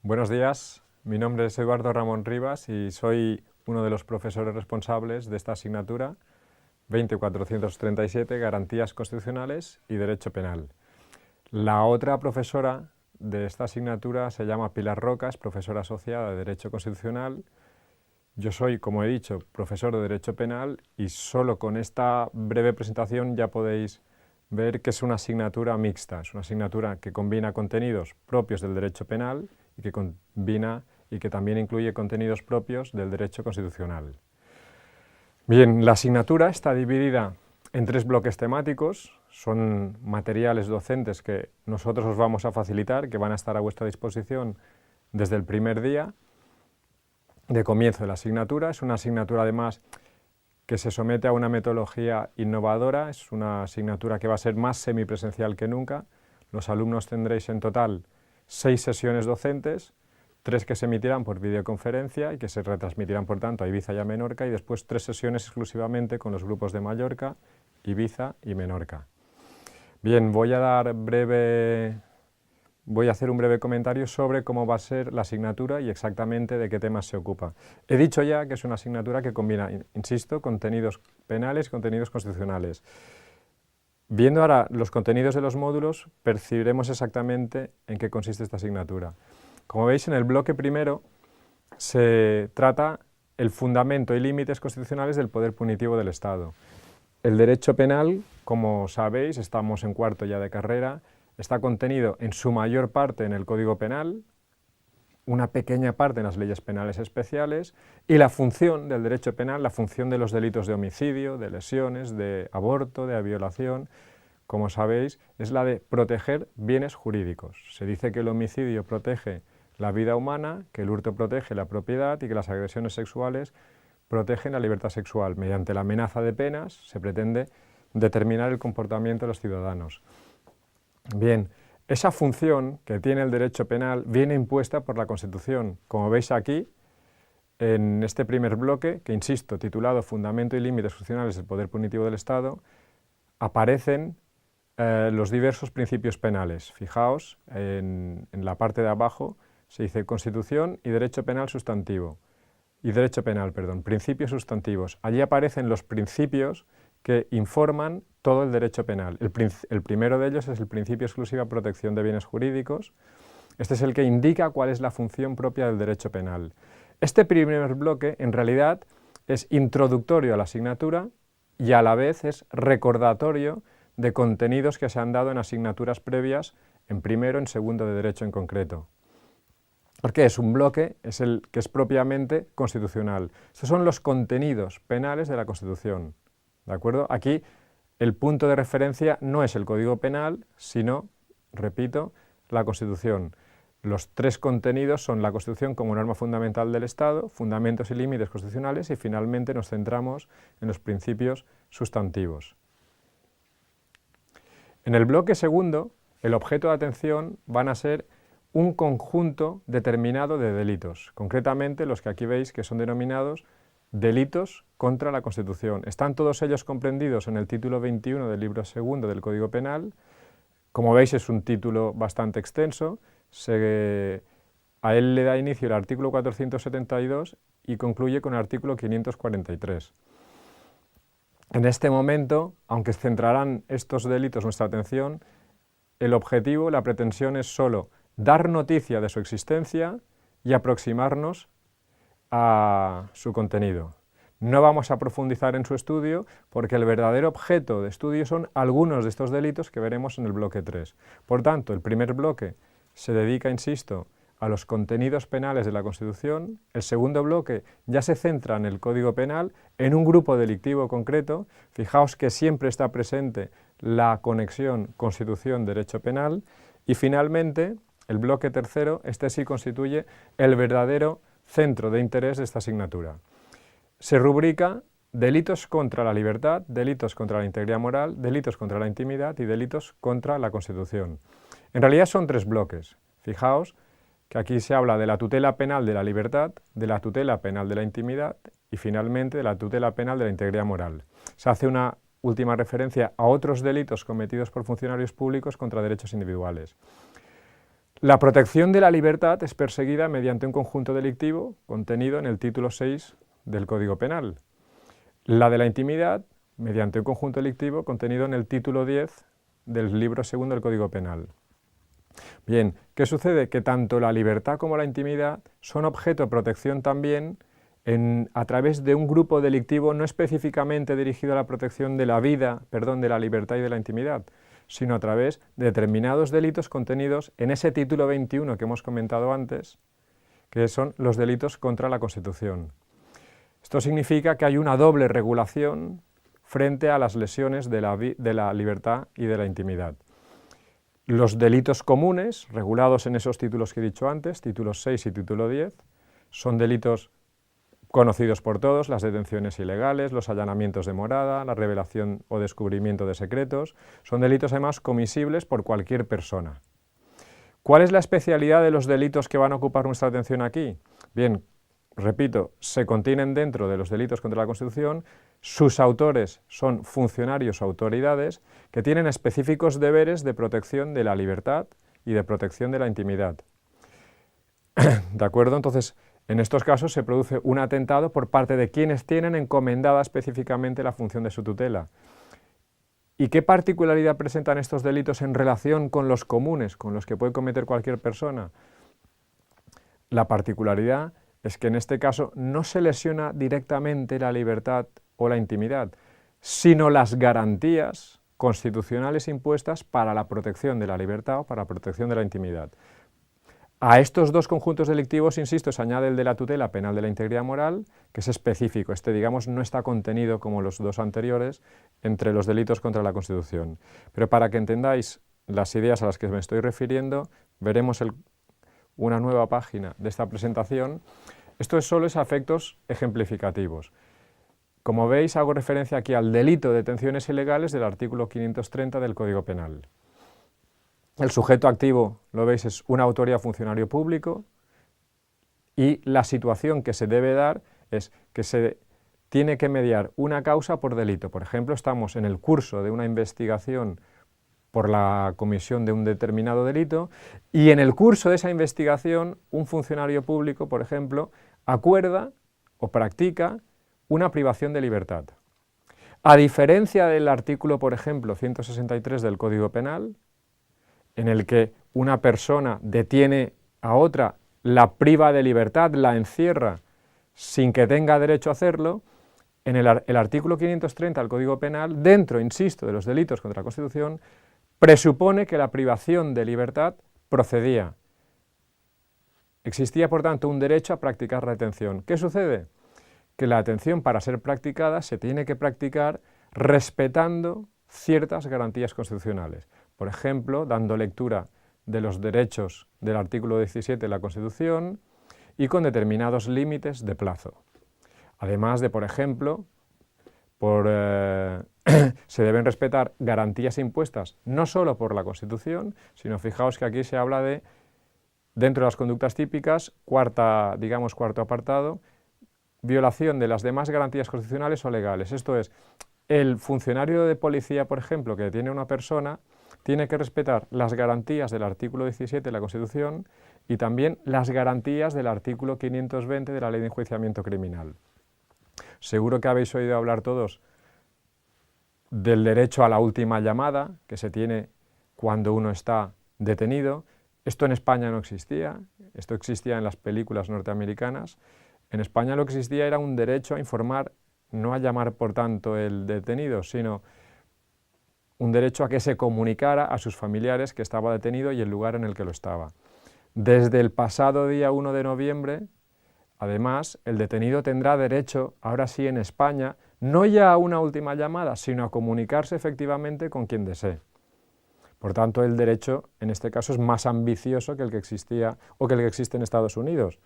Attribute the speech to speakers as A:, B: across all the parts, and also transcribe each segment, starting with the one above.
A: Buenos días, mi nombre es Eduardo Ramón Rivas y soy uno de los profesores responsables de esta asignatura 20437, Garantías Constitucionales y Derecho Penal. La otra profesora de esta asignatura se llama Pilar Roca, es profesora asociada de Derecho Constitucional. Yo soy, como he dicho, profesor de Derecho Penal y solo con esta breve presentación ya podéis ver que es una asignatura mixta, es una asignatura que combina contenidos propios del derecho penal y que también incluye contenidos propios del derecho constitucional. Bien, la asignatura está dividida en 3 bloques temáticos, son materiales docentes que nosotros os vamos a facilitar, que van a estar a vuestra disposición desde el primer día de comienzo de la asignatura. Es una asignatura además que se somete a una metodología innovadora, es una asignatura que va a ser más semipresencial que nunca. Los alumnos tendréis en total 6 sesiones docentes, 3 que se emitirán por videoconferencia y que se retransmitirán por tanto a Ibiza y a Menorca, y después 3 sesiones exclusivamente con los grupos de Mallorca, Ibiza y Menorca. Bien, voy a hacer un breve comentario sobre cómo va a ser la asignatura y exactamente de qué temas se ocupa. He dicho ya que es una asignatura que combina, insisto, contenidos penales y contenidos constitucionales. Viendo ahora los contenidos de los módulos, percibiremos exactamente en qué consiste esta asignatura. Como veis, en el bloque primero se trata el fundamento y límites constitucionales del poder punitivo del Estado. El derecho penal, como sabéis, estamos en cuarto ya de carrera, está contenido en su mayor parte en el Código Penal, una pequeña parte en las leyes penales especiales, y la función del derecho penal, la función de los delitos de homicidio, de lesiones, de aborto, de violación, como sabéis, es la de proteger bienes jurídicos. Se dice que el homicidio protege la vida humana, que el hurto protege la propiedad y que las agresiones sexuales protegen la libertad sexual. Mediante la amenaza de penas se pretende determinar el comportamiento de los ciudadanos. Bien, esa función que tiene el derecho penal viene impuesta por la Constitución. Como veis aquí, en este primer bloque, que insisto, titulado Fundamento y límites constitucionales del poder punitivo del Estado, aparecen los diversos principios penales. Fijaos, en la parte de abajo se dice Constitución y Derecho Penal sustantivo, principios sustantivos. Allí aparecen los principios que informan todo el derecho penal. El primero de ellos es el principio de exclusiva protección de bienes jurídicos. Este es el que indica cuál es la función propia del derecho penal. Este primer bloque, en realidad, es introductorio a la asignatura y a la vez es recordatorio de contenidos que se han dado en asignaturas previas, en primero, en segundo de derecho en concreto. Porque es un bloque, es el que es propiamente constitucional. Estos son los contenidos penales de la Constitución. ¿De acuerdo? Aquí el punto de referencia no es el Código Penal, sino, repito, la Constitución. Los 3 contenidos son la Constitución como norma fundamental del Estado, fundamentos y límites constitucionales, y finalmente nos centramos en los principios sustantivos. En el bloque segundo, el objeto de atención van a ser un conjunto determinado de delitos, concretamente los que aquí veis que son denominados delitos contra la Constitución. Están todos ellos comprendidos en el título 21 del libro segundo del Código Penal. Como veis, es un título bastante extenso, a él le da inicio el artículo 472 y concluye con el artículo 543. En este momento, aunque centrarán estos delitos nuestra atención, el objetivo, la pretensión es solo dar noticia de su existencia y aproximarnos a su contenido. No vamos a profundizar en su estudio porque el verdadero objeto de estudio son algunos de estos delitos que veremos en el bloque 3. Por tanto, el primer bloque se dedica, insisto, a los contenidos penales de la Constitución. El segundo bloque ya se centra en el Código Penal, en un grupo delictivo concreto. Fijaos que siempre está presente la conexión Constitución-Derecho Penal. Y finalmente, el bloque tercero, este sí constituye el verdadero centro de interés de esta asignatura. Se rubrica delitos contra la libertad, delitos contra la integridad moral, delitos contra la intimidad y delitos contra la Constitución. En realidad son 3 bloques. Fijaos que aquí se habla de la tutela penal de la libertad, de la tutela penal de la intimidad y finalmente de la tutela penal de la integridad moral. Se hace una última referencia a otros delitos cometidos por funcionarios públicos contra derechos individuales. La protección de la libertad es perseguida mediante un conjunto delictivo contenido en el título 6 del Código Penal. La de la intimidad, mediante un conjunto delictivo contenido en el título 10 del libro segundo del Código Penal. Bien, ¿qué sucede? Que tanto la libertad como la intimidad son objeto de protección también a través de un grupo delictivo no específicamente dirigido a la protección de la vida, de la libertad y de la intimidad, sino a través de determinados delitos contenidos en ese título 21 que hemos comentado antes, que son los delitos contra la Constitución. Esto significa que hay una doble regulación frente a las lesiones de la libertad y de la intimidad. Los delitos comunes, regulados en esos títulos que he dicho antes, títulos 6 y título 10, son delitos conocidos por todos: las detenciones ilegales, los allanamientos de morada, la revelación o descubrimiento de secretos. Son delitos además comisibles por cualquier persona. ¿Cuál es la especialidad de los delitos que van a ocupar nuestra atención aquí? Bien, repito, se contienen dentro de los delitos contra la Constitución. Sus autores son funcionarios o autoridades que tienen específicos deberes de protección de la libertad y de protección de la intimidad. ¿De acuerdo? Entonces, en estos casos se produce un atentado por parte de quienes tienen encomendada específicamente la función de su tutela. ¿Y qué particularidad presentan estos delitos en relación con los comunes, con los que puede cometer cualquier persona? La particularidad es que en este caso no se lesiona directamente la libertad o la intimidad, sino las garantías constitucionales impuestas para la protección de la libertad o para la protección de la intimidad. A estos dos conjuntos delictivos, insisto, se añade el de la tutela penal de la integridad moral, que es específico. Este, digamos, no está contenido, como los dos anteriores, entre los delitos contra la Constitución. Pero para que entendáis las ideas a las que me estoy refiriendo, veremos una nueva página de esta presentación. Esto solo es a efectos ejemplificativos. Como veis, hago referencia aquí al delito de detenciones ilegales del artículo 530 del Código Penal. El sujeto activo, lo veis, es una autoridad funcionario público, y la situación que se debe dar es que se tiene que mediar una causa por delito. Por ejemplo, estamos en el curso de una investigación por la comisión de un determinado delito, y en el curso de esa investigación un funcionario público, por ejemplo, acuerda o practica una privación de libertad. A diferencia del artículo, por ejemplo, 163 del Código Penal, en el que una persona detiene a otra, la priva de libertad, la encierra sin que tenga derecho a hacerlo, en el artículo 530 del Código Penal, dentro, insisto, de los delitos contra la Constitución, presupone que la privación de libertad procedía. Existía, por tanto, un derecho a practicar la detención. ¿Qué sucede? Que la detención, para ser practicada, se tiene que practicar respetando ciertas garantías constitucionales. Por ejemplo, dando lectura de los derechos del artículo 17 de la Constitución y con determinados límites de plazo. Además de, por ejemplo, se deben respetar garantías impuestas no solo por la Constitución, sino fijaos que aquí se habla de, dentro de las conductas típicas, cuarto apartado, violación de las demás garantías constitucionales o legales. Esto es, el funcionario de policía, por ejemplo, que detiene a una persona, tiene que respetar las garantías del artículo 17 de la Constitución y también las garantías del artículo 520 de la Ley de Enjuiciamiento Criminal. Seguro que habéis oído hablar todos del derecho a la última llamada que se tiene cuando uno está detenido. Esto en España no existía, esto existía en las películas norteamericanas. En España lo que existía era un derecho a informar, no a llamar por tanto el detenido, sino un derecho a que se comunicara a sus familiares que estaba detenido y el lugar en el que lo estaba. Desde el pasado día 1 de noviembre, además, el detenido tendrá derecho, ahora sí en España, no ya a una última llamada, sino a comunicarse efectivamente con quien desee. Por tanto, el derecho, en este caso, es más ambicioso que el que existía o que el que existe en Estados Unidos.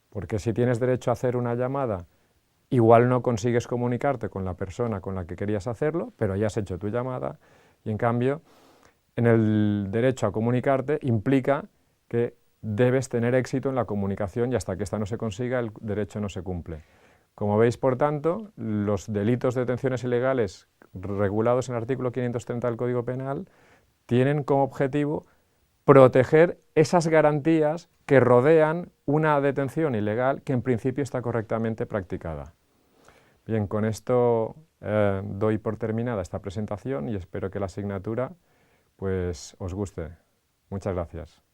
A: Porque si tienes derecho a hacer una llamada, igual no consigues comunicarte con la persona con la que querías hacerlo, pero ya has hecho tu llamada, y en cambio, en el derecho a comunicarte implica que debes tener éxito en la comunicación, y hasta que ésta no se consiga, el derecho no se cumple. Como veis, por tanto, los delitos de detenciones ilegales regulados en el artículo 530 del Código Penal tienen como objetivo proteger esas garantías que rodean una detención ilegal que en principio está correctamente practicada. Bien, con esto doy por terminada esta presentación y espero que la asignatura pues, os guste. Muchas gracias.